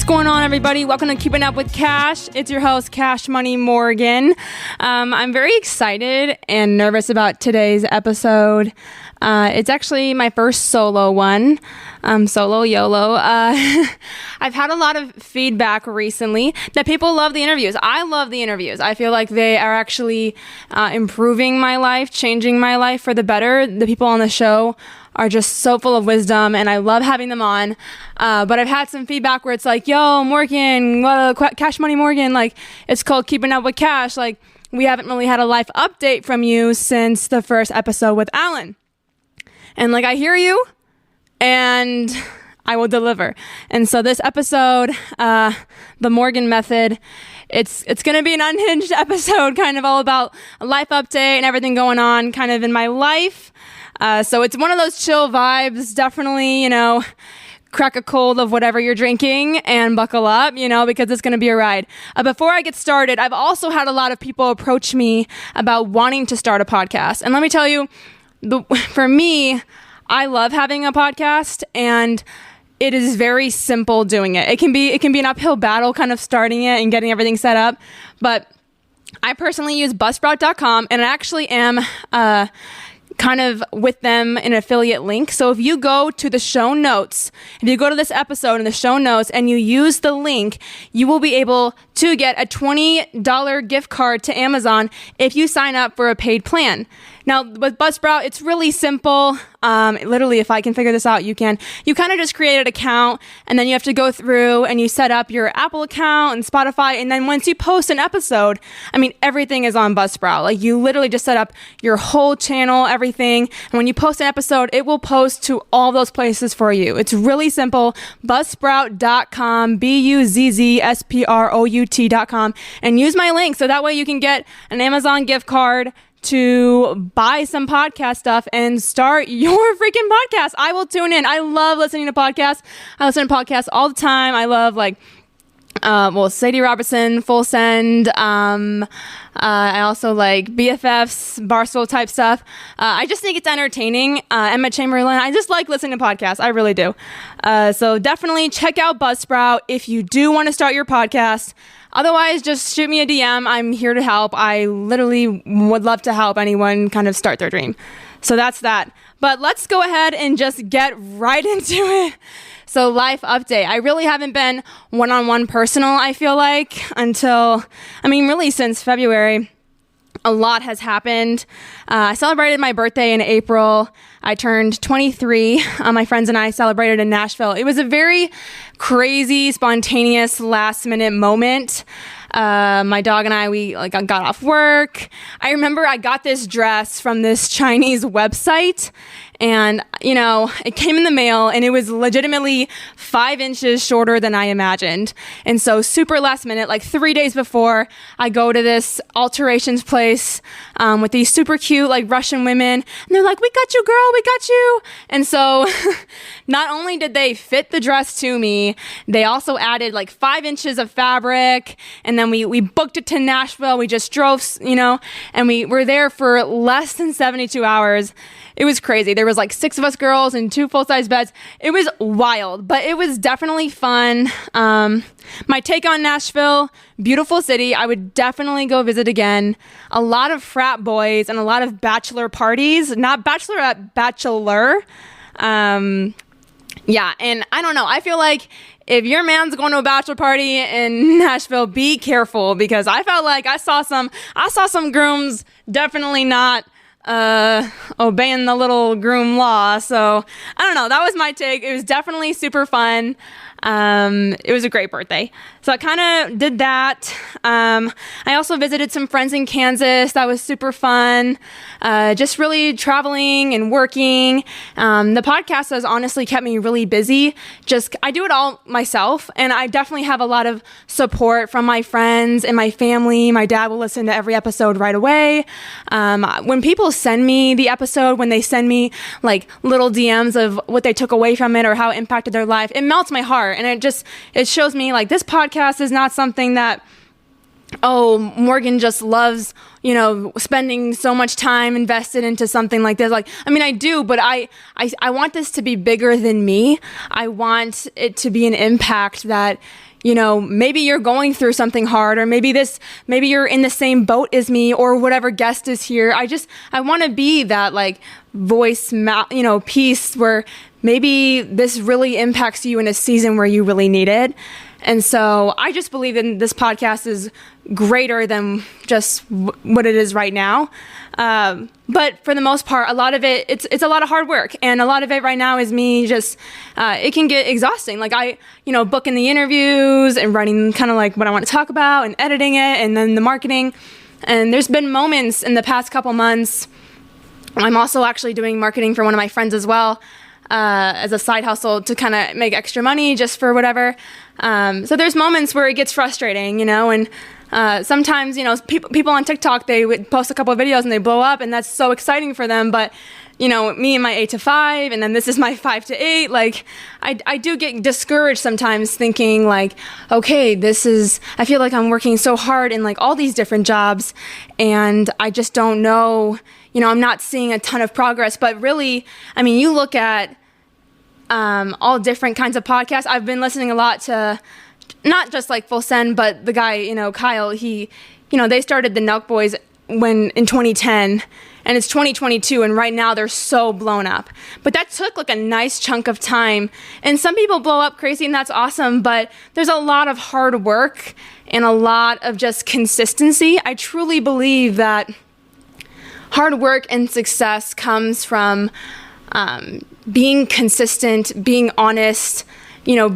going on, everybody? Welcome to Keeping Up with Cash. It's your host, Cash Money Morgan. I'm very excited and nervous about today's episode. It's actually my first solo one. Solo YOLO. I've had a lot of feedback recently that people love the interviews. I love the interviews. I feel like they are actually improving my life, changing my life for the better. The people on the show are just so full of wisdom, and I love having them on. But I've had some feedback where it's like, yo, Morgan, Cash Money Morgan, like, it's called Keeping Up with Cash. Like, we haven't really had a life update from you since the first episode with Alan. And like, I hear you, and I will deliver. And so this episode, the Morgan Method, it's going to be an unhinged episode, kind of all about a life update and everything going on kind of in my life. So it's one of those chill vibes, definitely, crack a cold of whatever you're drinking and buckle up, because it's going to be a ride. Before I get started, I've also had a lot of people approach me about wanting to start a podcast. And let me tell you, for me, I love having a podcast, and it is very simple doing it. It can be an uphill battle kind of starting it and getting everything set up. But I personally use Buzzsprout.com, and I actually am kind of with them an affiliate link. So if you go to the show notes, if you go to this episode in the show notes and you use the link, you will be able to get a $20 gift card to Amazon if you sign up for a paid plan. Now, with Buzzsprout, it's really simple. Literally, if I can figure this out, you can. You kind of just create an account, and then you have to go through and you set up your Apple account and Spotify. And then once you post an episode, everything is on Buzzsprout. Like, you literally just set up your whole channel, everything. And when you post an episode, it will post to all those places for you. It's really simple. Buzzsprout.com, BUZZSPROUT.com, and use my link so that way you can get an Amazon gift card to buy some podcast stuff and start your freaking podcast. I will tune in. I love listening to podcasts. I listen to podcasts all the time. I love Sadie Robertson, Full Send. I also like BFFs, Barstool type stuff. I just think it's entertaining. Emma Chamberlain. I just like listening to podcasts. I really do. So definitely check out Buzzsprout if you do want to start your podcast. Otherwise, just shoot me a DM. I'm here to help. I literally would love to help anyone kind of start their dream. So that's that. But let's go ahead and just get right into it. So life update. I really haven't been one-on-one personal, I feel like, until, really since February. A lot has happened. I celebrated my birthday in April. I turned 23. My friends and I celebrated in Nashville. It was a very crazy, spontaneous, last-minute moment. My dog and I, we got off work. I remember I got this dress from this Chinese website, and it came in the mail, and it was legitimately 5 inches shorter than I imagined. And so super last minute, 3 days before, I go to this alterations place with these super cute Russian women, and they're like, "We got you, girl, we got you." And so not only did they fit the dress to me, they also added 5 inches of fabric, and then we booked it to Nashville. We just drove, and we were there for less than 72 hours. It was crazy. There was 6 of us girls and 2 full-size beds. It was wild, but it was definitely fun. My take on Nashville, beautiful city. I would definitely go visit again. A lot of frat boys and a lot of bachelor parties, not bachelorette, bachelor. Yeah, and I don't know. I feel like if your man's going to a bachelor party in Nashville, be careful, because I felt like I saw some grooms definitely not obeying the little groom law. So I don't know. That was my take. It was definitely super fun. It was a great birthday. So I kind of did that. I also visited some friends in Kansas. That was super fun. Just really traveling and working. The podcast has honestly kept me really busy. I do it all myself, and I definitely have a lot of support from my friends and my family. My dad will listen to every episode right away. When people send me the episode, when they send me little DMs of what they took away from it or how it impacted their life, it melts my heart. And it shows me this podcast is not something that oh, Morgan just loves, spending so much time invested into something like this. Like, I mean, I do, but I want this to be bigger than me. I want it to be an impact that, maybe you're going through something hard, or maybe you're in the same boat as me, or whatever guest is here. I want to be that like voice, piece where maybe this really impacts you in a season where you really need it. And so I just believe that this podcast is greater than just what it is right now. But for the most part, a lot of it, it's a lot of hard work. And a lot of it right now is me just, it can get exhausting. Like booking the interviews and writing kind of like what I want to talk about and editing it and then the marketing. And there's been moments in the past couple months. I'm also actually doing marketing for one of my friends as well, as a side hustle to kind of make extra money just for whatever. So there's moments where it gets frustrating, and sometimes, people on TikTok, they would post a couple of videos and they blow up, and that's so exciting for them. But, me and my 8 to 5, and then this is my 5 to 8, like, I do get discouraged sometimes thinking like, okay, I feel like I'm working so hard in like all these different jobs, and I just don't know, I'm not seeing a ton of progress. But really, I mean, you look at all different kinds of podcasts. I've been listening a lot to not just like Full Send, but the guy, Kyle, they started the Nelk Boys in 2010, and it's 2022, and right now they're so blown up. But that took like a nice chunk of time, and some people blow up crazy, and that's awesome, but there's a lot of hard work and a lot of just consistency. I truly believe that hard work and success comes from being consistent, being honest,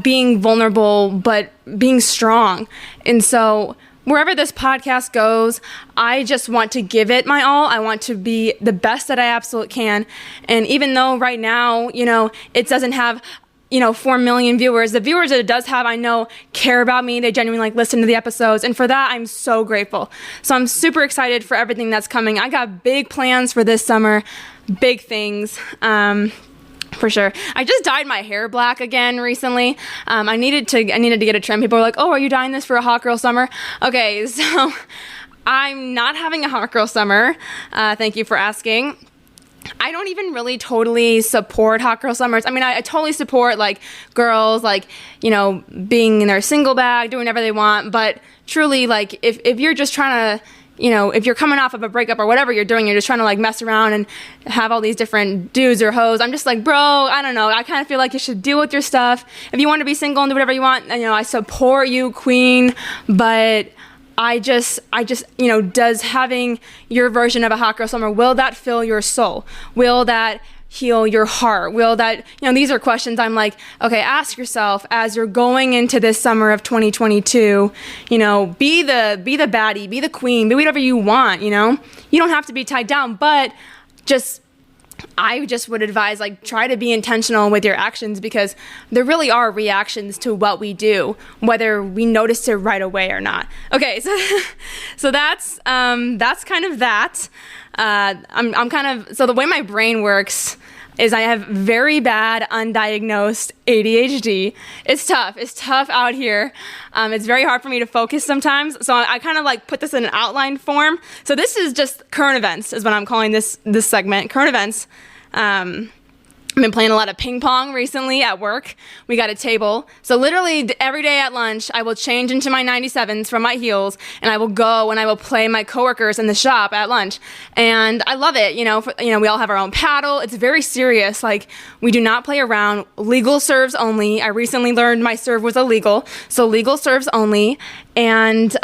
being vulnerable, but being strong. And so wherever this podcast goes, I just want to give it my all. I want to be the best that I absolutely can. And even though right now, it doesn't have 4 million viewers. The viewers that it does have, I know, care about me. They genuinely listen to the episodes. And for that, I'm so grateful. So I'm super excited for everything that's coming. I got big plans for this summer, big things. For sure. I just dyed my hair black again recently. I needed to get a trim. People were like, oh, are you dyeing this for a hot girl summer? Okay, so I'm not having a hot girl summer. Thank you for asking. I don't even really totally support hot girl summers. I mean, I totally support like girls, like, being in their single bag, doing whatever they want. But truly, like, if you're just trying to, if you're coming off of a breakup or whatever you're doing, you're just trying to like mess around and have all these different dudes or hoes. I'm just like, bro, I don't know. I kind of feel like you should deal with your stuff. If you want to be single and do whatever you want, I support you, queen. But I just, does having your version of a hot girl summer, will that fill your soul? Will that heal your heart? Will that, these are questions I'm like, okay, ask yourself as you're going into this summer of 2022, be the baddie, be the queen, be whatever you want, you don't have to be tied down, but I just would advise, like, try to be intentional with your actions, because there really are reactions to what we do, whether we notice it right away or not. Okay, so that's kind of that. So the way my brain works is I have very bad undiagnosed ADHD. It's tough out here. It's very hard for me to focus sometimes. So I kind of like put this in an outline form. So this is just current events is what I'm calling this segment, current events. I've been playing a lot of ping pong recently at work. We got a table. So literally every day at lunch, I will change into my 97s from my heels, and I will go and I will play my coworkers in the shop at lunch. And I love it. We all have our own paddle. It's very serious. Like, we do not play around. Legal serves only. I recently learned my serve was illegal. So legal serves only. And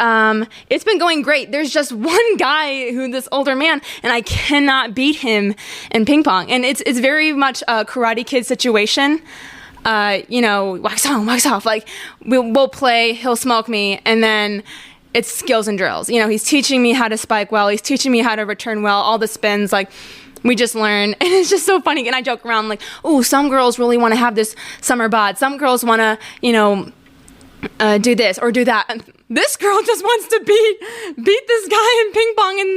it's been going great. There's just one guy this older man, and I cannot beat him in ping pong. And it's very much a Karate Kid situation. Wax on, wax off. Like, we'll play, he'll smoke me, and then it's skills and drills. He's teaching me how to spike well. He's teaching me how to return well. All the spins, like, we just learn, and it's just so funny. And I joke around like, oh, some girls really want to have this summer bod. Some girls want to, do this or do that. And this girl just wants to beat this guy in ping pong in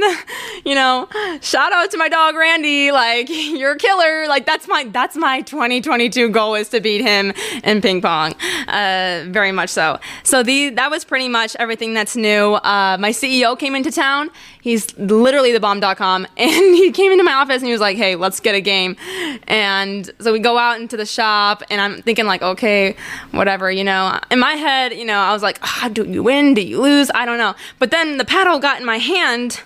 shout out to my dog Randy, like, you're a killer. Like, that's my 2022 goal, is to beat him in ping pong. Very much so. So that was pretty much everything that's new. My CEO came into town. He's literally thebomb.com, and he came into my office and he was like, hey, let's get a game. And so we go out into the shop, and I'm thinking like, okay, whatever, in my head, I was like, do you win? Do you lose? I don't know. But then the paddle got in my hand,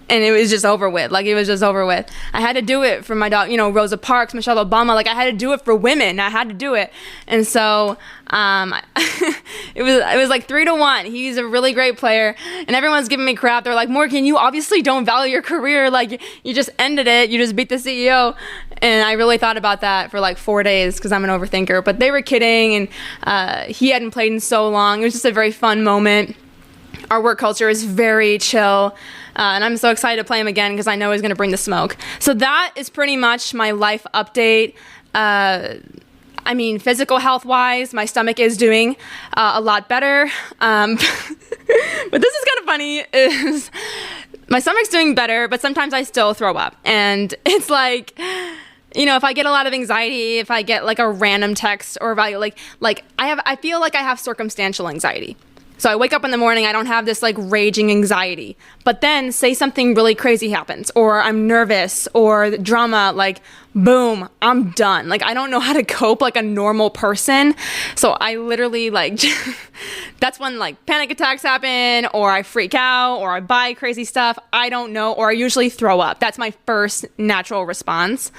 and it was just over with. Like, it was just over with. I had to do it for my dog, Rosa Parks, Michelle Obama. Like, I had to do it for women. I had to do it. And so it was like 3-1. He's a really great player, and everyone's giving me crap. They're like, Morgan, you obviously don't value your career. Like, you just ended it. You just beat the CEO. And I really thought about that for like 4 days, because I'm an overthinker. But they were kidding, and he hadn't played in so long. It was just a very fun moment. Our work culture is very chill. And I'm so excited to play him again, because I know he's going to bring the smoke. So that is pretty much my life update. Physical health-wise, my stomach is doing a lot better. But this is kind of funny, is my stomach's doing better, but sometimes I still throw up. And it's like, if I get a lot of anxiety, if I get like a random text, or if I feel like I have circumstantial anxiety. So I wake up in the morning, I don't have this like raging anxiety, but then say something really crazy happens, or I'm nervous, or drama, like boom, I'm done. Like, I don't know how to cope like a normal person. So I literally that's when like panic attacks happen, or I freak out, or I buy crazy stuff. I don't know, or I usually throw up. That's my first natural response.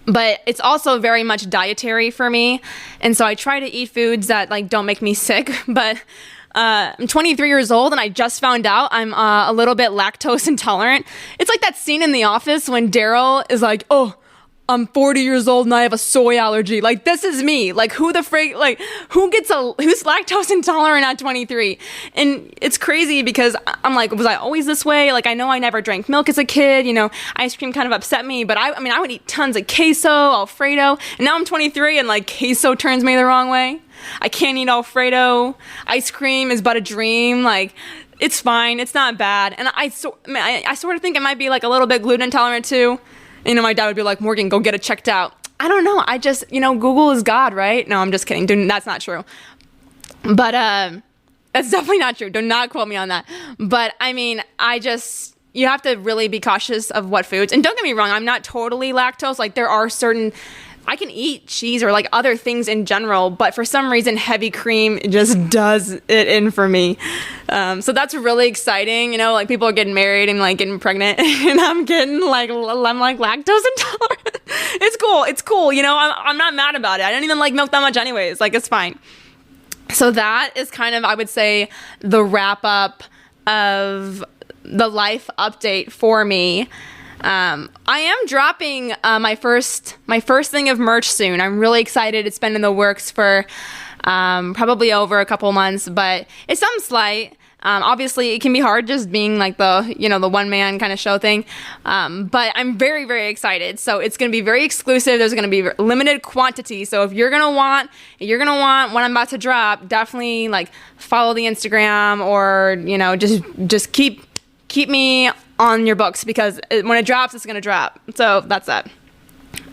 But it's also very much dietary for me. And so I try to eat foods that like don't make me sick. But I'm 23 years old, and I just found out I'm a little bit lactose intolerant. It's like that scene in The Office when Daryl is like, oh, I'm 40 years old and I have a soy allergy. Like, this is me. Like, who's lactose intolerant at 23? And it's crazy, because I'm like, was I always this way? Like, I know I never drank milk as a kid. Ice cream kind of upset me, but I would eat tons of queso, Alfredo. And now I'm 23, and like queso turns me the wrong way. I can't eat Alfredo. Ice cream is but a dream. Like, it's fine. It's not bad. And I sort of think it might be like a little bit gluten intolerant too. My dad would be like, Morgan, go get it checked out. I don't know. I just, Google is God, right? No, I'm just kidding. Dude, that's not true. But that's definitely not true. Do not quote me on that. But you have to really be cautious of what foods. And don't get me wrong, I'm not totally lactose. Like, there are certain, I can eat cheese or like other things in general, but for some reason, heavy cream just does it in for me. So that's really exciting. Like, people are getting married and like getting pregnant, and I'm like lactose intolerant. It's cool. I'm not mad about it. I don't even like milk that much anyways. Like, it's fine. So that is kind of, I would say, the wrap up of the life update for me. I am dropping my first thing of merch soon. I'm really excited. It's been in the works for probably over a couple months, but it's something slight. Obviously, it can be hard just being like the one-man kind of show thing, but I'm very, very excited. So it's going to be very exclusive. There's going to be limited quantity. So if you're going to want what I'm about to drop, definitely like follow the Instagram, or just keep me on your books, because when it drops, it's going to drop. So that's that.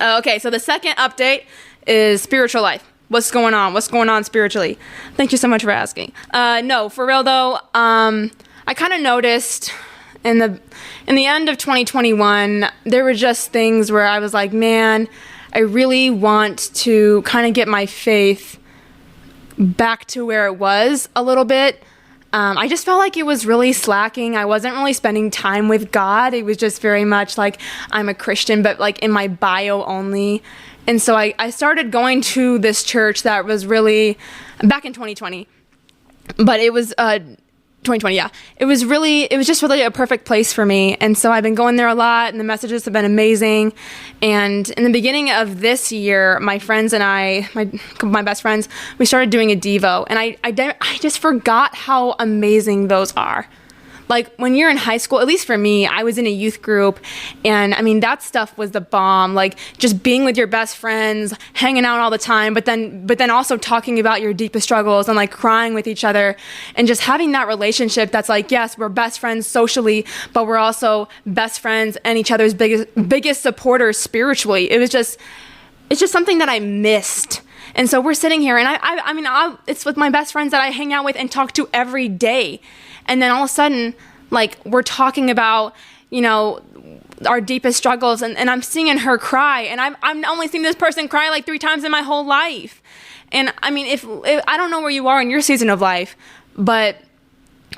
Okay, so the second update is spiritual life. What's going on? What's going on spiritually? Thank you so much for asking. No, for real though, I kind of noticed in the end of 2021, there were just things where I was like, man, I really want to kind of get my faith back to where it was a little bit. I just felt like it was really slacking. I wasn't really spending time with God. It was just very much like I'm a Christian, but like in my bio only. And so I started going to this church that was really back in 2020, but it was 2020. Yeah, it was just really a perfect place for me. And so I've been going there a lot, and the messages have been amazing. And in the beginning of this year, my friends and I, my best friends, we started doing a Devo, and I just forgot how amazing those are. Like when you're in high school, at least for me, I was in a youth group, and I mean, that stuff was the bomb. Like just being with your best friends, hanging out all the time, but then also talking about your deepest struggles and like crying with each other, and just having that relationship that's like, yes, we're best friends socially, but we're also best friends and each other's biggest supporters spiritually. It's just something that I missed. And so we're sitting here, and it's with my best friends that I hang out with and talk to every day. And then all of a sudden, like, we're talking about, our deepest struggles, and I'm seeing her cry, and I'm only seeing this person cry like 3 times in my whole life. And I mean, if I don't know where you are in your season of life, but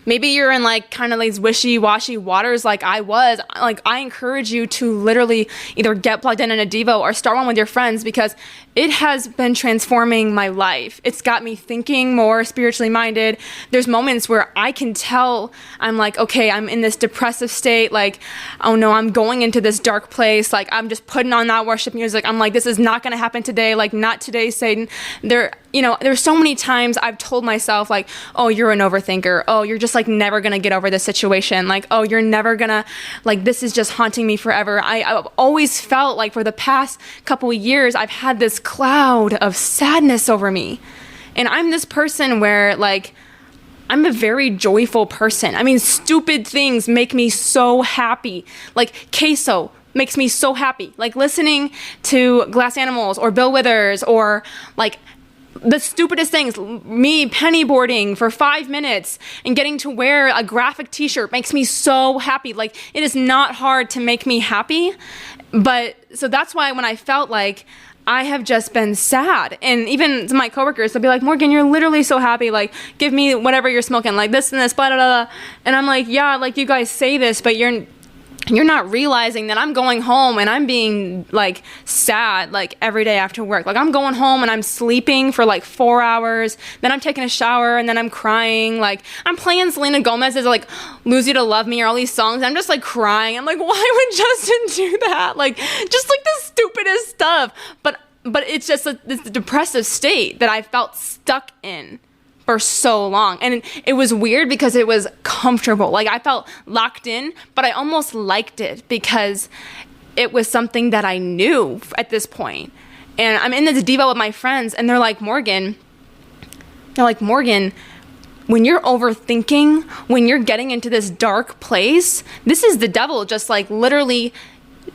maybe you're in like kind of these wishy-washy waters like I was. Like, I encourage you to literally either get plugged in a Devo or start one with your friends, because it has been transforming my life. It's got me thinking more spiritually minded. There's moments where I can tell I'm like, okay, I'm in this depressive state. Like, oh no, I'm going into this dark place. Like, I'm just putting on that worship music. I'm like, this is not going to happen today. Like, not today, Satan. There's so many times I've told myself like, oh, you're an overthinker. Oh, you're just like never going to get over this situation. Like, oh, you're never going to, like, this is just haunting me forever. I've always felt like for the past couple of years, I've had this cloud of sadness over me. And I'm this person where like, I'm a very joyful person. I mean, stupid things make me so happy. Like queso makes me so happy. Like listening to Glass Animals or Bill Withers, or like the stupidest things, me penny boarding for 5 minutes and getting to wear a graphic t-shirt makes me so happy. Like, it is not hard to make me happy. But so that's why when I felt like I have just been sad, and even my coworkers, they'll be like, Morgan, you're literally so happy. Like, give me whatever you're smoking, like this and this, blah, blah, blah. And I'm like, yeah, like you guys say this, but you're not realizing that I'm going home and I'm being like sad like every day after work. Like, I'm going home and I'm sleeping for like 4 hours. Then I'm taking a shower and then I'm crying. Like, I'm playing Selena Gomez's like Lose You to Love Me or all these songs. I'm just like crying. I'm like, why would Justin do that? Like, just like the stupidest stuff. But it's just this depressive state that I felt stuck in for so long. And it was weird because it was comfortable. Like, I felt locked in, but I almost liked it because it was something that I knew at this point. And I'm in this Devo with my friends, and they're like, Morgan, when you're overthinking, when you're getting into this dark place, this is the devil just like literally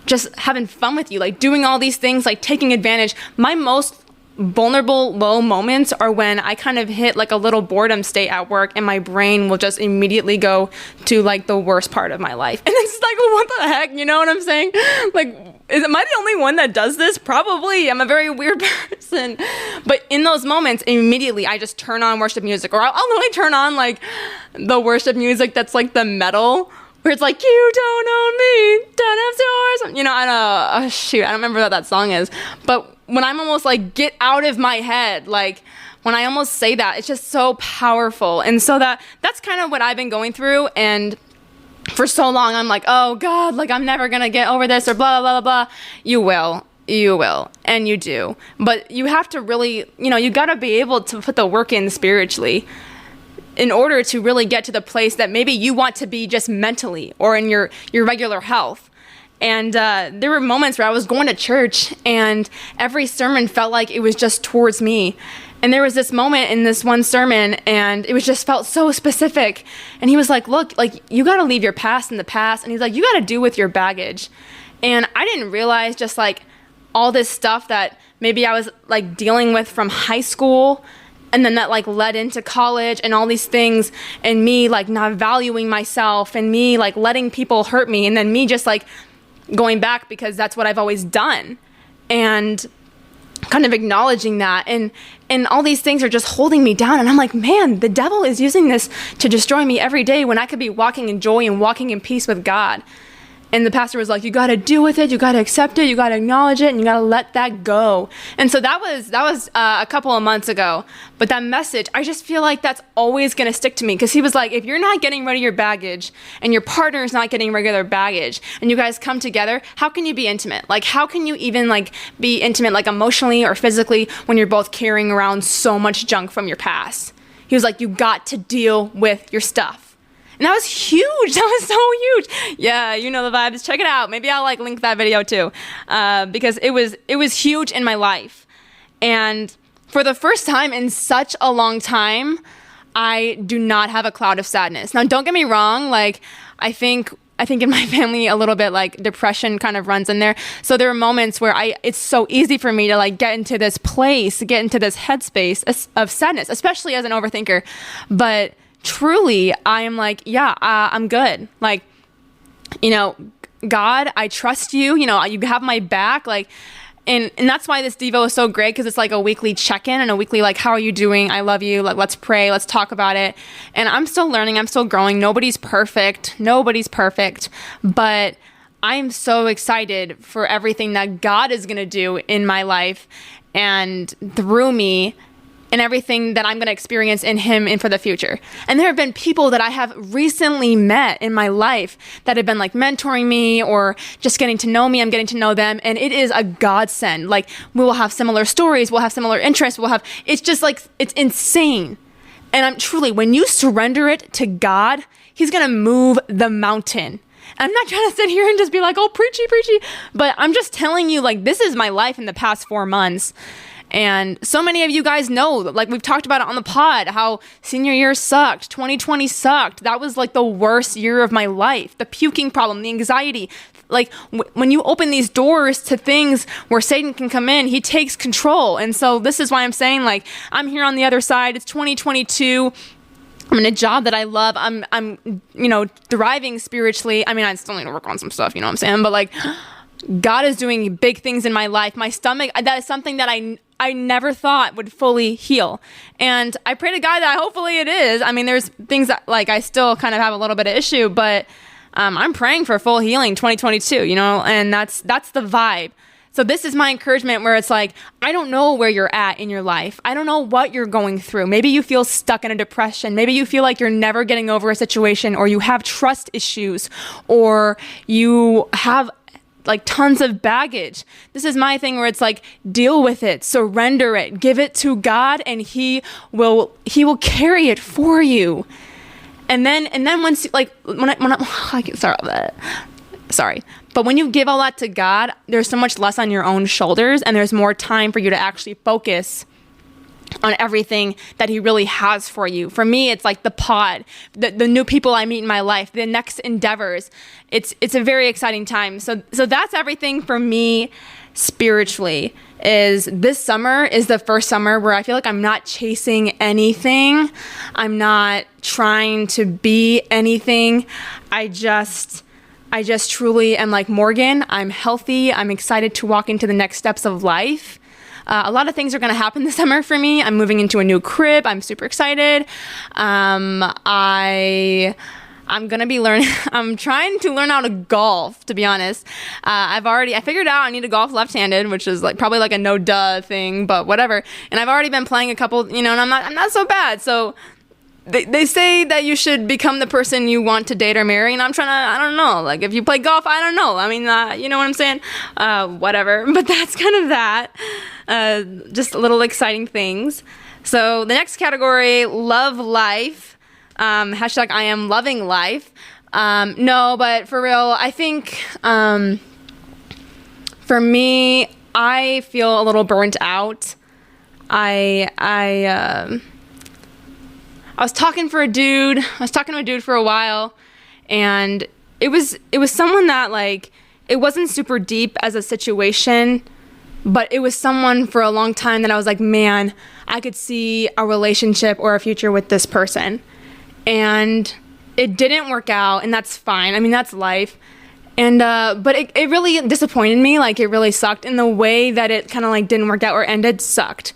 just having fun with you, like doing all these things, like taking advantage. My most vulnerable low moments are when I kind of hit like a little boredom state at work, and my brain will just immediately go to like the worst part of my life. And it's like, well, what the heck? You know what I'm saying? Like, am I the only one that does this? Probably. I'm a very weird person. But in those moments, immediately I just turn on worship music, or I'll only turn on like the worship music that's like the metal, where it's like, you don't own me, don't have yours. I don't remember what that song is. But when I'm almost like, get out of my head, like when I almost say that, it's just so powerful. And so that's kind of what I've been going through. And for so long, I'm like, oh God, like I'm never going to get over this, or blah, blah, blah, blah. You will. And you do. But you have to really, you got to be able to put the work in spiritually in order to really get to the place that maybe you want to be just mentally or in your regular health. And there were moments where I was going to church and every sermon felt like it was just towards me. And there was this moment in this one sermon, and it was just felt so specific. And he was like, look, like you got to leave your past in the past. And he's like, you got to do with your baggage. And I didn't realize just like all this stuff that maybe I was like dealing with from high school, and then that like led into college and all these things, and me like not valuing myself, and me like letting people hurt me, and then me just like going back because that's what I've always done, and kind of acknowledging that, and all these things are just holding me down. And I'm like, man, the devil is using this to destroy me every day when I could be walking in joy and walking in peace with God. And the pastor was like, you got to deal with it. You got to accept it. You got to acknowledge it, and you got to let that go. And so that was a couple of months ago. But that message, I just feel like that's always going to stick to me, because he was like, if you're not getting rid of your baggage and your partner is not getting rid of their baggage, and you guys come together, how can you be intimate? Like, how can you even like be intimate, like emotionally or physically, when you're both carrying around so much junk from your past? He was like, you got to deal with your stuff. And that was huge. That was so huge. Yeah, you know the vibes. Check it out. Maybe I'll like link that video too, because it was huge in my life. And for the first time in such a long time, I do not have a cloud of sadness. Now, don't get me wrong. Like, I think in my family a little bit like depression kind of runs in there. So there are moments where it's so easy for me to like get into this place, get into this headspace of sadness, especially as an overthinker. But truly, I am like, yeah, I'm good. Like, you know, God, I trust you. You know, you have my back. Like, and that's why this Devo is so great, because it's like a weekly check-in and a weekly like, how are you doing? I love you. Like, let's pray. Let's talk about it. And I'm still learning. I'm still growing. Nobody's perfect. But I'm so excited for everything that God is going to do in my life and through me, and everything that I'm going to experience in him and for the future. And there have been people that I have recently met in my life that have been like mentoring me or just getting to know me. I'm getting to know them. And it is a godsend. Like, we will have similar stories. We'll have similar interests. It's just like, it's insane. And I'm truly, when you surrender it to God, he's going to move the mountain. I'm not trying to sit here and just be like, oh, preachy. But I'm just telling you, like, this is my life in the past 4 months. And so many of you guys know, like we've talked about it on the pod, how senior year sucked. 2020 sucked. That was like the worst year of my life. The puking problem, the anxiety. Like when you open these doors to things where Satan can come in, he takes control. And so this is why I'm saying, like, I'm here on the other side. It's 2022. I'm in a job that I love. I'm you know, thriving spiritually. I mean, I still need to work on some stuff, you know what I'm saying? But like, God is doing big things in my life. My stomach, that is something that I never thought would fully heal. And I pray to God that hopefully it is. I mean, there's things that like I still kind of have a little bit of issue, but I'm praying for full healing 2022, you know, and that's the vibe. So this is my encouragement, where it's like, I don't know where you're at in your life. I don't know what you're going through. Maybe you feel stuck in a depression. Maybe you feel like you're never getting over a situation, or you have trust issues, or you have like tons of baggage. This is my thing, where it's like, deal with it, surrender it, give it to God, and he will carry it for you. And then once, like, sorry, but when you give all that to God, there's so much less on your own shoulders, and there's more time for you to actually focus on everything that he really has for you. For me, it's like the pod, the new people I meet in my life, the next endeavors. It's a very exciting time. So that's everything for me spiritually. Is this summer is the first summer where I feel like I'm not chasing anything. I'm not trying to be anything. I just truly am like, Morgan, I'm healthy. I'm excited to walk into the next steps of life. A lot of things are going to happen this summer for me. I'm moving into a new crib. I'm super excited. I'm going to be I'm trying to learn how to golf, to be honest. I figured out I need to golf left-handed, which is like probably like a no duh thing, but whatever. And I've already been playing a couple, you know, and I'm not so bad. So they say that you should become the person you want to date or marry, and I'm trying to, I don't know, like, if you play golf, I don't know. I mean, you know what I'm saying? Whatever. But that's kind of that. Just little exciting things. So the next category, love life. Hashtag I am loving life. No, but for real, I think for me, I feel a little burnt out. I was talking to a dude for a while, and it was someone that, like, it wasn't super deep as a situation, but it was someone for a long time that I was like, man, I could see a relationship or a future with this person. And it didn't work out, and that's fine. I mean, that's life. And but it really disappointed me. Like, it really sucked, and the way that it kind of like didn't work out or ended sucked.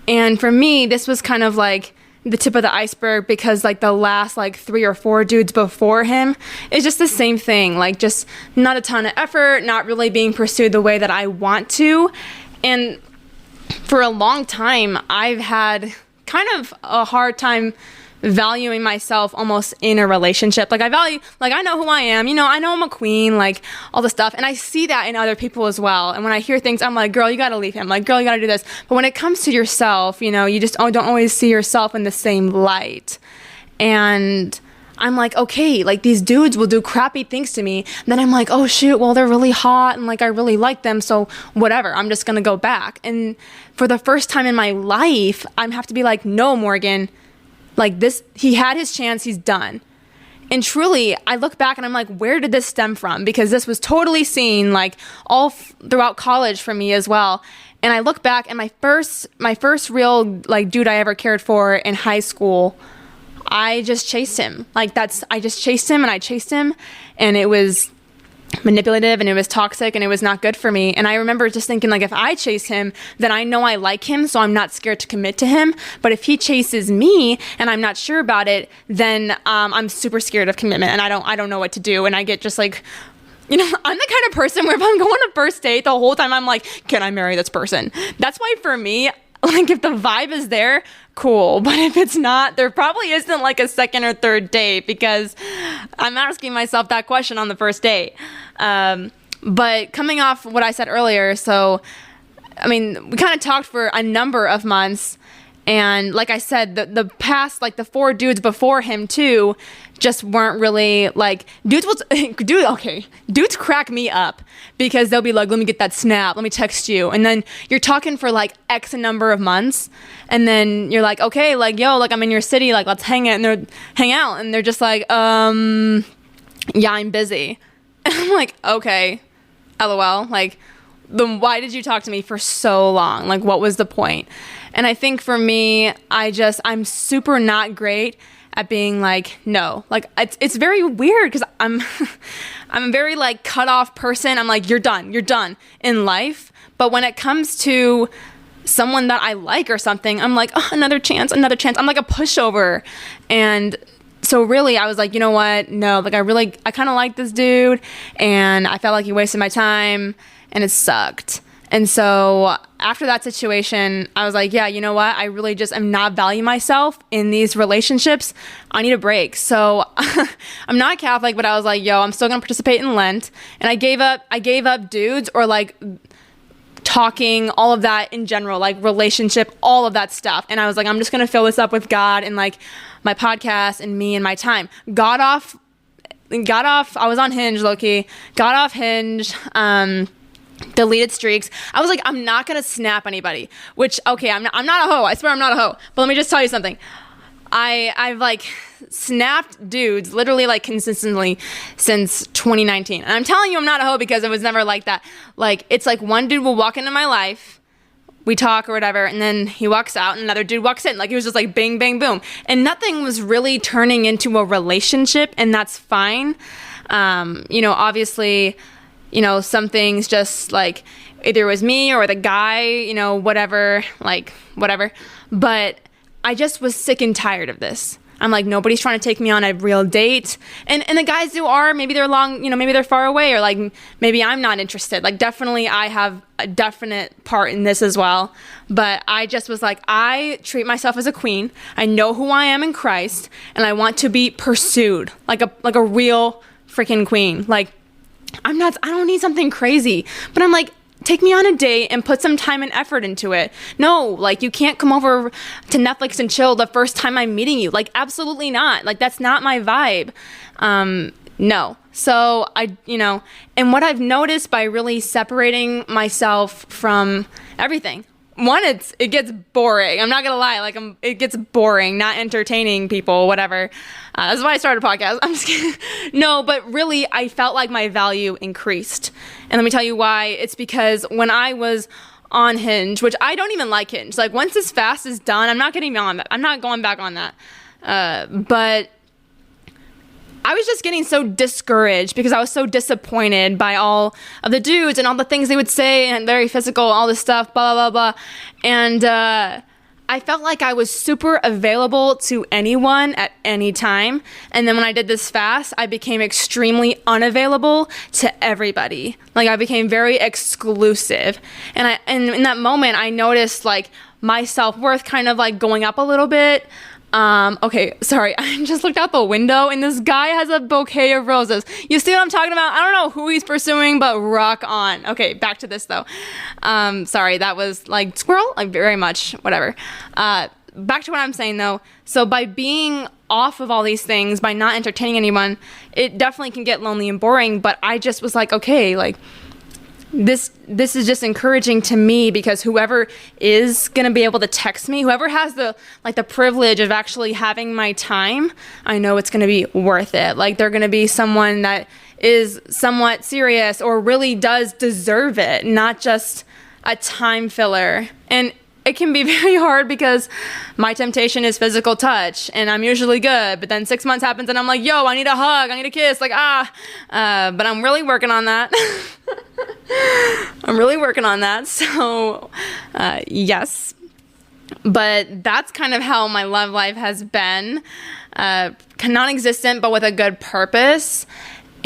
And for me, this was kind of like the tip of the iceberg, because like the last like 3 or 4 dudes before him is just the same thing. Like, just not a ton of effort, not really being pursued the way that I want to. And for a long time, I've had kind of a hard time valuing myself almost in a relationship. Like, I know who I am, you know, I know I'm a queen, like all the stuff. And I see that in other people as well. And when I hear things, I'm like, girl, you got to leave him. Like, girl, you got to do this. But when it comes to yourself, you know, you just don't always see yourself in the same light. And I'm like, okay, like these dudes will do crappy things to me. Then I'm like, oh shoot, well, they're really hot and like I really like them, so whatever, I'm just gonna go back. And for the first time in my life, I have to be like, no, Morgan, like this, he had his chance, he's done. And truly, I look back and I'm like, where did this stem from? Because this was totally seen like all throughout college for me as well. And I look back, and my first real like dude I ever cared for in high school, I just chased him. I just chased him and I chased him, and it was manipulative and it was toxic and it was not good for me. And I remember just thinking, like, if I chase him, then I know I like him, so I'm not scared to commit to him. But if he chases me and I'm not sure about it, then I'm super scared of commitment, and I don't know what to do. And I get just like, you know, I'm the kind of person where if I'm going on a first date, the whole time I'm like, can I marry this person? That's why for me, like, if the vibe is there, cool. But if it's not, there probably isn't like a second or third date, because I'm asking myself that question on the first date. But coming off what I said earlier, so, I mean, we kind of talked for a number of months. And like I said, the past, like the 4 dudes before him too, just weren't really like, dudes crack me up, because they'll be like, let me get that snap, let me text you. And then you're talking for like X number of months. And then you're like, okay, like, yo, like I'm in your city, like let's hang out. And they're just like, yeah, I'm busy. And I'm like, okay, LOL. Like, then why did you talk to me for so long? Like, what was the point? And I think for me, I'm super not great at being like, no. Like, it's very weird, because I'm a very like cut off person. I'm like, you're done in life. But when it comes to someone that I like or something, I'm like, oh, another chance. I'm like a pushover. And so really, I was like, you know what? No, like I kind of like this dude, and I felt like he wasted my time, and it sucked. And so after that situation, I was like, yeah, you know what? I really just am not valuing myself in these relationships. I need a break. So I'm not Catholic, but I was like, yo, I'm still going to participate in Lent. And I gave up dudes, or like talking, all of that in general, like relationship, all of that stuff. And I was like, I'm just going to fill this up with God and like my podcast and me and my time. Got off, I was on Hinge, low-key. Got off Hinge, deleted streaks. I was like, I'm not gonna snap anybody, which, okay, I'm not a hoe. I swear I'm not a hoe. But let me just tell you something. I've like snapped dudes literally like consistently since 2019. And I'm telling you I'm not a hoe because it was never like that. Like, it's like one dude will walk into my life, we talk or whatever, and then he walks out and another dude walks in. Like, it was just like bang, bang, boom. And nothing was really turning into a relationship, and that's fine. You know, obviously, you know, some things just like either it was me or the guy, you know, whatever, like whatever. But I just was sick and tired of this. I'm like, nobody's trying to take me on a real date. And the guys who are, maybe they're long, you know, maybe they're far away, or like maybe I'm not interested. Like, definitely I have a definite part in this as well. But I just was like, I treat myself as a queen. I know who I am in Christ, and I want to be pursued like a real freaking queen. Like, I don't need something crazy, but I'm like, take me on a date and put some time and effort into it. No, like, you can't come over to Netflix and chill the first time I'm meeting you. Like, absolutely not. Like, that's not my vibe. No. So you know, and what I've noticed by really separating myself from everything, one, it gets boring. I'm not gonna lie. Like, it gets boring, not entertaining people, whatever. That's why I started a podcast. I'm just kidding. No, but really, I felt like my value increased. And let me tell you why. It's because when I was on Hinge, which I don't even like Hinge. Like, once this fast is done, I'm not getting on that. I'm not going back on that. But I was just getting so discouraged because I was so disappointed by all of the dudes and all the things they would say, and very physical, all this stuff, blah, blah, blah, blah. And I felt like I was super available to anyone at any time. And then when I did this fast, I became extremely unavailable to everybody. Like, I became very exclusive. And in that moment, I noticed like my self-worth kind of like going up a little bit. Okay, sorry, I just looked out the window and this guy has a bouquet of roses. You see what I'm talking about? I don't know who he's pursuing, but rock on. Okay, back to this though. Sorry, that was like squirrel, like very much, whatever. Back to what I'm saying though. So by being off of all these things, by not entertaining anyone, it definitely can get lonely and boring. But I just was like, okay, like this is just encouraging to me, because whoever is going to be able to text me, whoever has the privilege of actually having my time, I know it's going to be worth it. Like, they're going to be someone that is somewhat serious or really does deserve it, not just a time filler. And it can be very hard because my temptation is physical touch, and I'm usually good, but then 6 months happens and I'm like, yo, I need a hug, I need a kiss, like, but I'm really working on that. I'm really working on that. So, yes, but that's kind of how my love life has been, non-existent, but with a good purpose.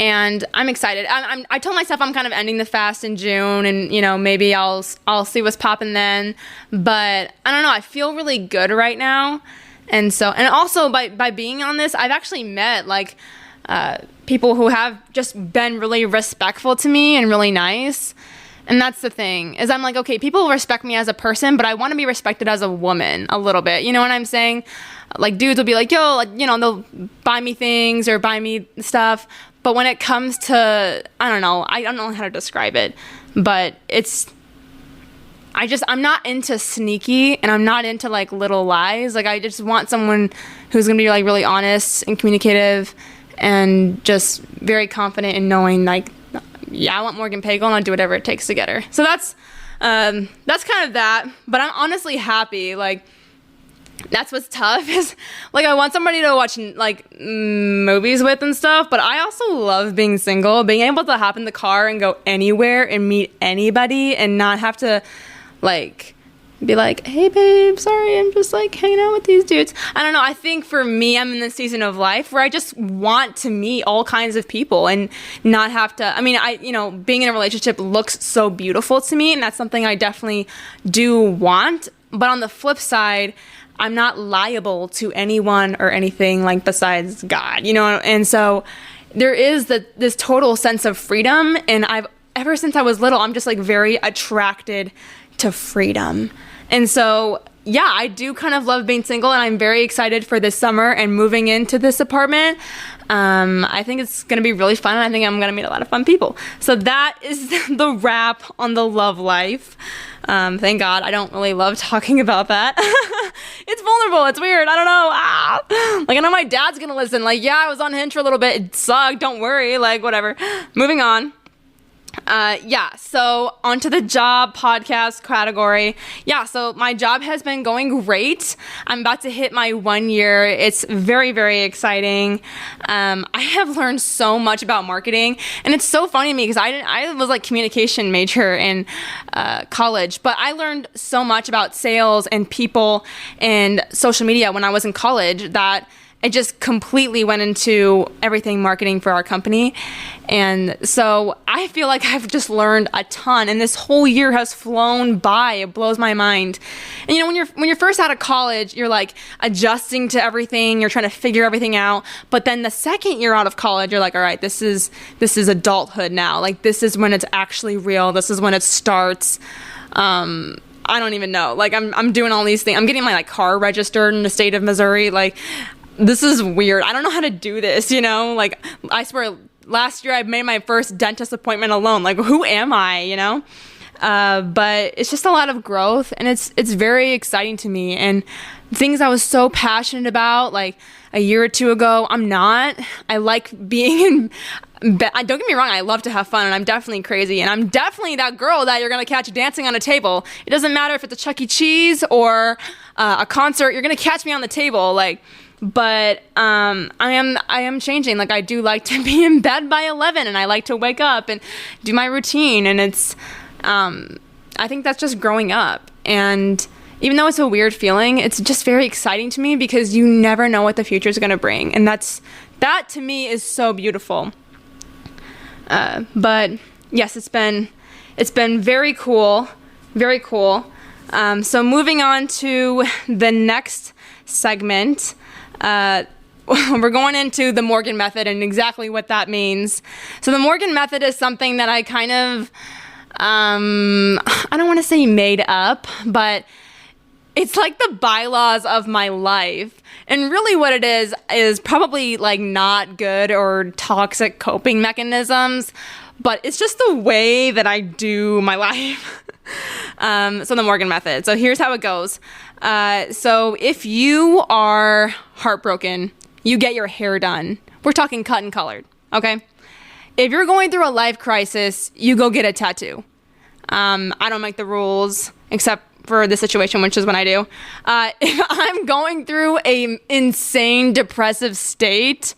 And I'm excited. I told myself I'm kind of ending the fast in June, and maybe I'll see what's popping then. But I don't know. I feel really good right now, and also by being on this, I've actually met people who have just been really respectful to me and really nice. And that's the thing, is I'm like, okay, people respect me as a person, but I want to be respected as a woman a little bit. You know what I'm saying? Like, dudes will be like, yo, like, they'll buy me things or buy me stuff. But when it comes to, I don't know how to describe it, but I'm not into sneaky, and I'm not into like little lies. Like, I just want someone who's going to be like really honest and communicative and just very confident in knowing, like, yeah, I want Morgan Pagel, and I'll do whatever it takes to get her. So that's kind of that. But I'm honestly happy. Like, that's what's tough, is like, I want somebody to watch like movies with and stuff, but I also love being single, being able to hop in the car and go anywhere and meet anybody and not have to like be like, hey babe, sorry, I'm just like hanging out with these dudes. I don't know. I think for me, I'm in this season of life where I just want to meet all kinds of people and not have to, being in a relationship looks so beautiful to me, and that's something I definitely do want. But on the flip side, I'm not liable to anyone or anything like besides God, and so there is this total sense of freedom, and ever since I was little, I'm just like very attracted to freedom. And so, yeah, I do kind of love being single, and I'm very excited for this summer and moving into this apartment. I think it's going to be really fun, and I think I'm going to meet a lot of fun people. So that is the wrap on the love life. Thank God I don't really love talking about that. It's vulnerable. It's weird. I don't know. Like, I know my dad's going to listen. Like, yeah, I was on Hinge for a little bit. It sucked. Don't worry. Like, whatever. Moving on. So onto the job podcast category. Yeah, so my job has been going great. I'm about to hit my 1 year. It's very, very exciting. I have learned so much about marketing, and it's so funny to me because I was like communication major in college, but I learned so much about sales and people and social media when I was in college that it just completely went into everything marketing for our company. And so I feel like I've just learned a ton, and this whole year has flown by. It blows my mind. And when you're first out of college, you're like adjusting to everything, you're trying to figure everything out. But then the second year out of college, you're like, all right, this is adulthood now. Like, this is when it's actually real. This is when it starts. I don't even know. Like, I'm doing all these things. I'm getting my car registered in the state of Missouri. Like, this is weird. I don't know how to do this, Like, I swear, last year I made my first dentist appointment alone. Like, who am I, But it's just a lot of growth, and it's very exciting to me. And things I was so passionate about, like, a year or two ago, I'm not. I like being in... Don't get me wrong, I love to have fun, and I'm definitely crazy, and I'm definitely that girl that you're gonna catch dancing on a table. It doesn't matter if it's a Chuck E. Cheese or a concert, you're gonna catch me on the table, like... But I am changing. Like, I do like to be in bed by 11, and I like to wake up and do my routine. And it's, I think that's just growing up. And even though it's a weird feeling, it's just very exciting to me because you never know what the future is going to bring. And that to me is so beautiful. But yes, it's been very cool, very cool. So moving on to the next segment. We're going into the Morgan method and exactly what that means. So the Morgan method is something that I kind of, I don't want to say made up, but it's like the bylaws of my life. And really what it is probably like not good or toxic coping mechanisms, but it's just the way that I do my life. So the Morgan method. So here's how it goes. So if you are heartbroken, you get your hair done. We're talking cut and colored, okay? If you're going through a life crisis, you go get a tattoo. I don't make the rules except for this situation, which is what I do. If I'm going through a insane depressive state,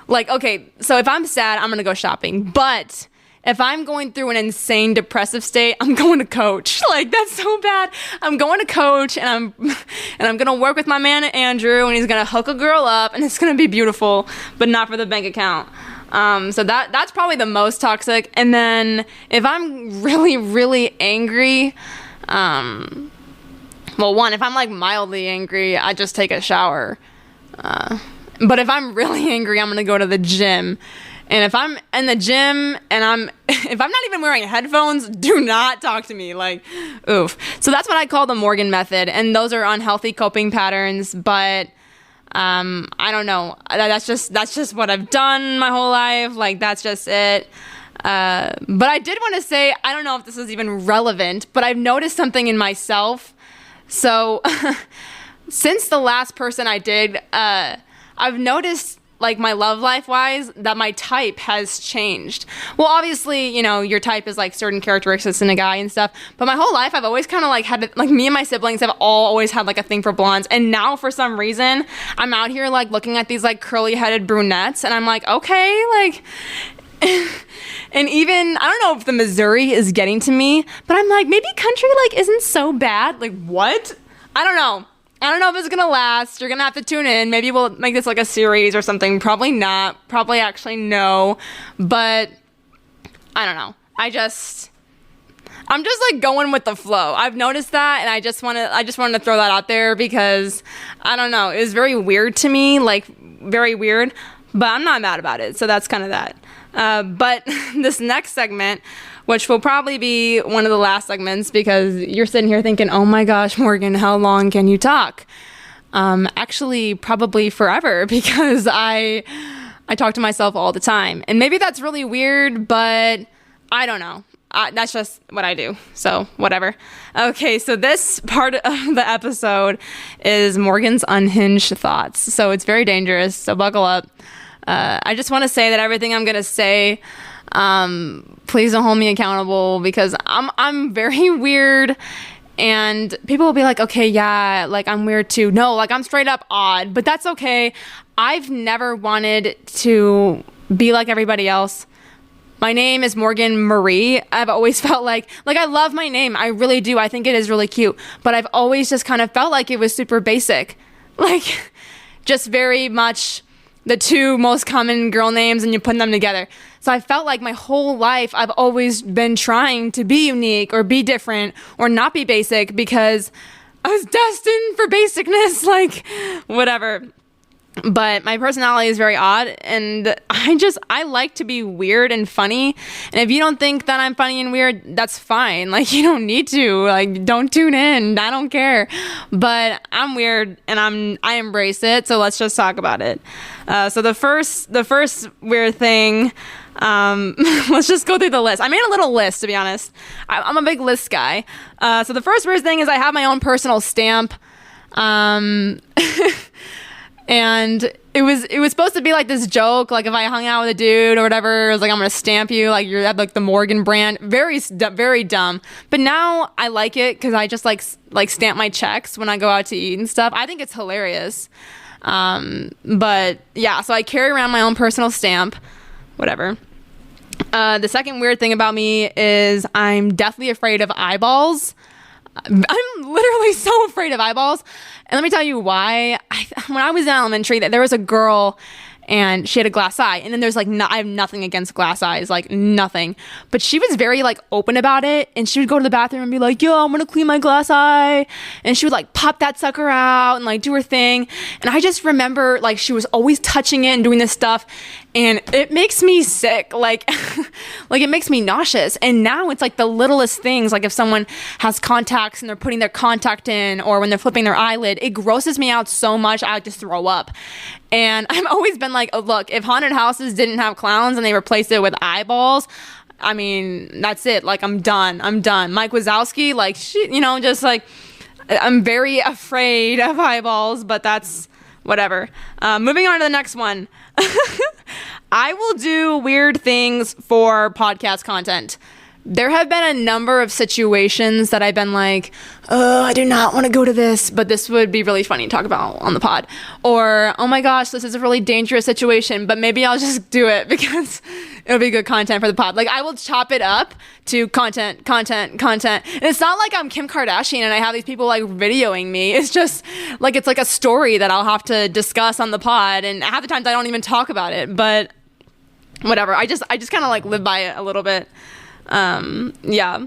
like, okay, so if I'm sad, I'm gonna go shopping. But if I'm going through an insane depressive state, I'm going to Coach. Like, that's so bad. I'm going to Coach, and I'm gonna work with my man Andrew, and he's gonna hook a girl up, and it's gonna be beautiful, but not for the bank account. So that's probably the most toxic. And then if I'm really, really angry, well, one, if I'm like mildly angry, I just take a shower. But if I'm really angry, I'm gonna go to the gym. And if I'm in the gym and if I'm not even wearing headphones, do not talk to me. Like, oof. So that's what I call the Morgan method. And those are unhealthy coping patterns, but I don't know. That's just what I've done my whole life. Like, that's just it. But I did want to say, I don't know if this is even relevant, but I've noticed something in myself. So since the last person I did, I've noticed, like, my love life wise, that my type has changed. Well, obviously, you know, your type is like certain characteristics in a guy and stuff, but my whole life I've always kind of like had, like, me and my siblings have always had like a thing for blondes, and now for some reason I'm out here like looking at these like curly headed brunettes, and I'm like, okay, like and even, I don't know if the Missouri is getting to me, but I'm like, maybe country like isn't so bad. Like, what? I don't know if it's gonna last. You're gonna have to tune in. Maybe we'll make this like a series or something. Probably not. Probably actually no. But I don't know. I'm just like going with the flow. I've noticed that, and I just wanted to throw that out there because I don't know. It was very weird to me, like very weird. But I'm not mad about it. So that's kind of that. But this next segment, which will probably be one of the last segments because you're sitting here thinking, oh my gosh, Morgan, how long can you talk? Actually, probably forever because I talk to myself all the time. And maybe that's really weird, but I don't know. That's just what I do. So whatever. Okay, so this part of the episode is Morgan's unhinged thoughts. So it's very dangerous. So buckle up. I just want to say that everything I'm going to say, please don't hold me accountable because I'm very weird, and people will be like, okay, yeah, like I'm weird too. No, like I'm straight up odd, but that's okay. I've never wanted to be like everybody else. My name is Morgan Marie. I've always felt like I love my name. I really do. I think it is really cute, but I've always just kind of felt like it was super basic, like just very much the two most common girl names and you put them together. So I felt like my whole life I've always been trying to be unique or be different or not be basic because I was destined for basicness, like whatever. But my personality is very odd, and I like to be weird and funny. And if you don't think that I'm funny and weird, that's fine. Like, you don't need to. Like, don't tune in. I don't care. But I'm weird, and I embrace it. So let's just talk about it. So the first weird thing. Let's just go through the list. I made a little list, to be honest. I'm a big list guy. So the first weird thing is I have my own personal stamp. And it was supposed to be like this joke, like if I hung out with a dude or whatever, it was like, I'm gonna stamp you, like you're at like the Morgan brand. Very dumb. But now I like it because I just like stamp my checks when I go out to eat and stuff. I think it's hilarious. But yeah, so I carry around my own personal stamp, whatever. The second weird thing about me is I'm deathly afraid of eyeballs. I'm literally so afraid of eyeballs. And let me tell you why. When I was in elementary, there was a girl, and she had a glass eye. And then there's like, I have nothing against glass eyes, like nothing. But she was very like open about it. And she would go to the bathroom and be like, yo, I'm going to clean my glass eye. And she would like pop that sucker out and like do her thing. And I just remember like she was always touching it and doing this stuff. And it makes me sick. Like, like it makes me nauseous. And now it's like the littlest things. Like if someone has contacts and they're putting their contact in, or when they're flipping their eyelid, it grosses me out so much I just throw up. And I've always been like, oh, look, if haunted houses didn't have clowns and they replaced it with eyeballs, I mean, that's it. Like, I'm done. Mike Wazowski, like, just like, I'm very afraid of eyeballs, but that's whatever. Moving on to the next one. I will do weird things for podcast content. There have been a number of situations that I've been like, oh, I do not want to go to this, but this would be really funny to talk about on the pod. Or, oh my gosh, this is a really dangerous situation, but maybe I'll just do it because it'll be good content for the pod. Like, I will chop it up to content. And it's not like I'm Kim Kardashian and I have these people like videoing me. It's just like, it's like a story that I'll have to discuss on the pod. And half the times I don't even talk about it, but whatever. I just kind of like live by it a little bit. Yeah.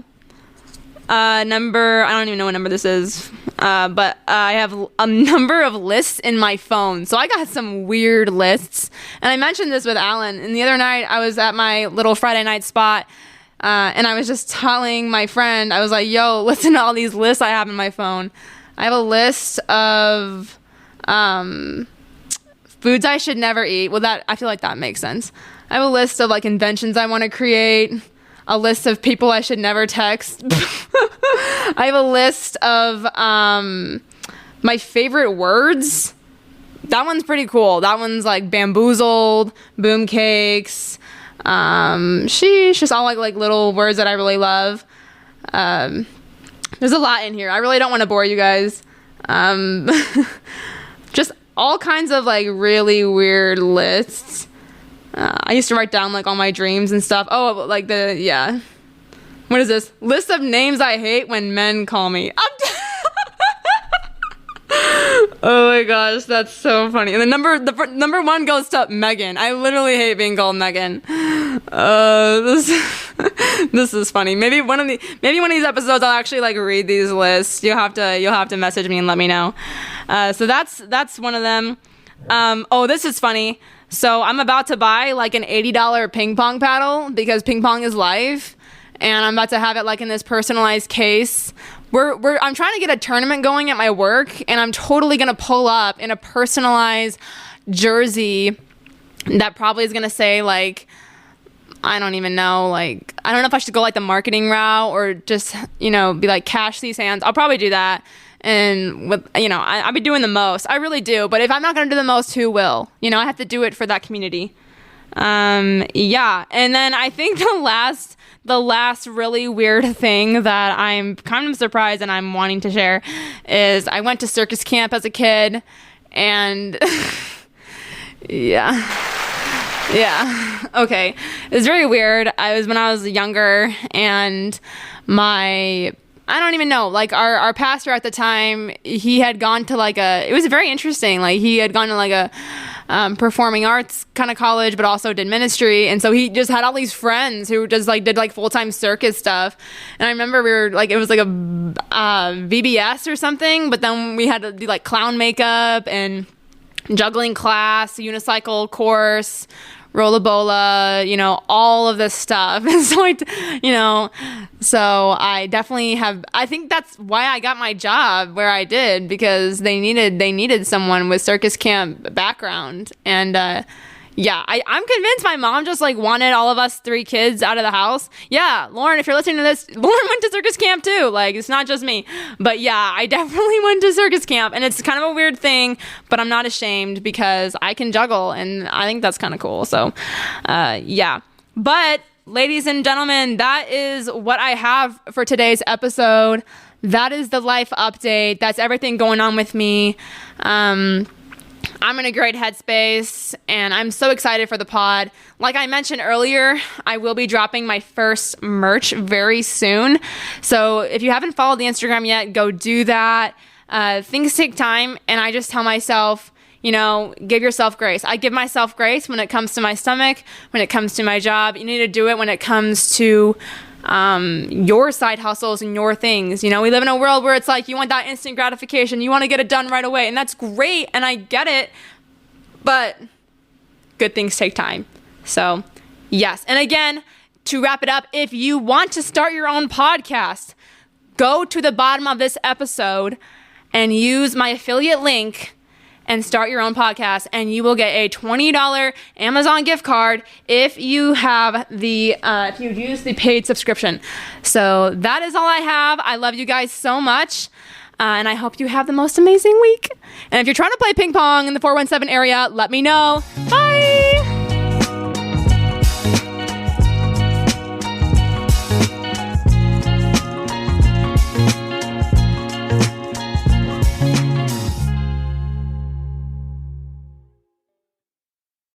Number, I don't even know what number this is, but I have a number of lists in my phone. So I got some weird lists, and I mentioned this with Alan. And the other night I was at my little Friday night spot, and I was just telling my friend, I was like, yo, listen to all these lists I have in my phone. I have a list of, foods I should never eat. Well, I feel like that makes sense. I have a list of like inventions I want to create. A list of people I should never text. I have a list of my favorite words. That one's pretty cool. That one's like bamboozled, boom cakes, sheesh, just all like little words that I really love. There's a lot in here. I really don't want to bore you guys. Just all kinds of like really weird lists. I used to write down like all my dreams and stuff. Oh, like yeah. What is this? List of names I hate when men call me. Oh my gosh, that's so funny. And the number one goes to Megan. I literally hate being called Megan. This is funny. Maybe one of these episodes I'll actually like read these lists. You'll have to message me and let me know. So that's one of them. Oh, this is funny. So I'm about to buy like an $80 ping pong paddle because ping pong is life, and I'm about to have it like in this personalized case. I'm trying to get a tournament going at my work, and I'm totally gonna pull up in a personalized jersey that probably is gonna say like, I don't even know, like, I don't know if I should go like the marketing route or just, be like, cash these hands. I'll probably do that. And with, I'll be doing the most. I really do. But if I'm not going to do the most, who will? I have to do it for that community. Yeah. And then I think the last really weird thing that I'm kind of surprised and I'm wanting to share is I went to circus camp as a kid, and yeah. Okay. It was very weird. When I was younger, and I don't even know, like our pastor at the time, he had gone to like it was very interesting. Like he had gone to like a performing arts kind of college, but also did ministry. And so he just had all these friends who just like did like full-time circus stuff. And I remember we were like, it was like a VBS or something, but then we had to do like clown makeup and juggling class, unicycle course, rollabola, all of this stuff. And so so I definitely I think that's why I got my job where I did, because they needed someone with circus camp background. And yeah, I'm convinced my mom just like wanted all of us 3 kids out of the house. Yeah, Lauren, if you're listening to this, Lauren went to circus camp too. Like, it's not just me. But yeah, I definitely went to circus camp, and it's kind of a weird thing, but I'm not ashamed because I can juggle, and I think that's kind of cool. So, yeah. But ladies and gentlemen, that is what I have for today's episode. That is the life update. That's everything going on with me. I'm in a great headspace, and I'm so excited for the pod. Like I mentioned earlier, I will be dropping my first merch very soon. So if you haven't followed the Instagram yet, go do that. Things take time, and I just tell myself, give yourself grace. I give myself grace when it comes to my stomach, when it comes to my job. You need to do it when it comes to your side hustles and your things. We live in a world where it's like you want that instant gratification. You want to get it done right away. And that's great. And I get it. But good things take time. So yes. And again, to wrap it up, if you want to start your own podcast, go to the bottom of this episode and use my affiliate link and start your own podcast, and you will get a $20 Amazon gift card if you have if you use the paid subscription. So that is all I have. I love you guys so much, and I hope you have the most amazing week. And if you're trying to play ping pong in the 417 area, let me know. Bye!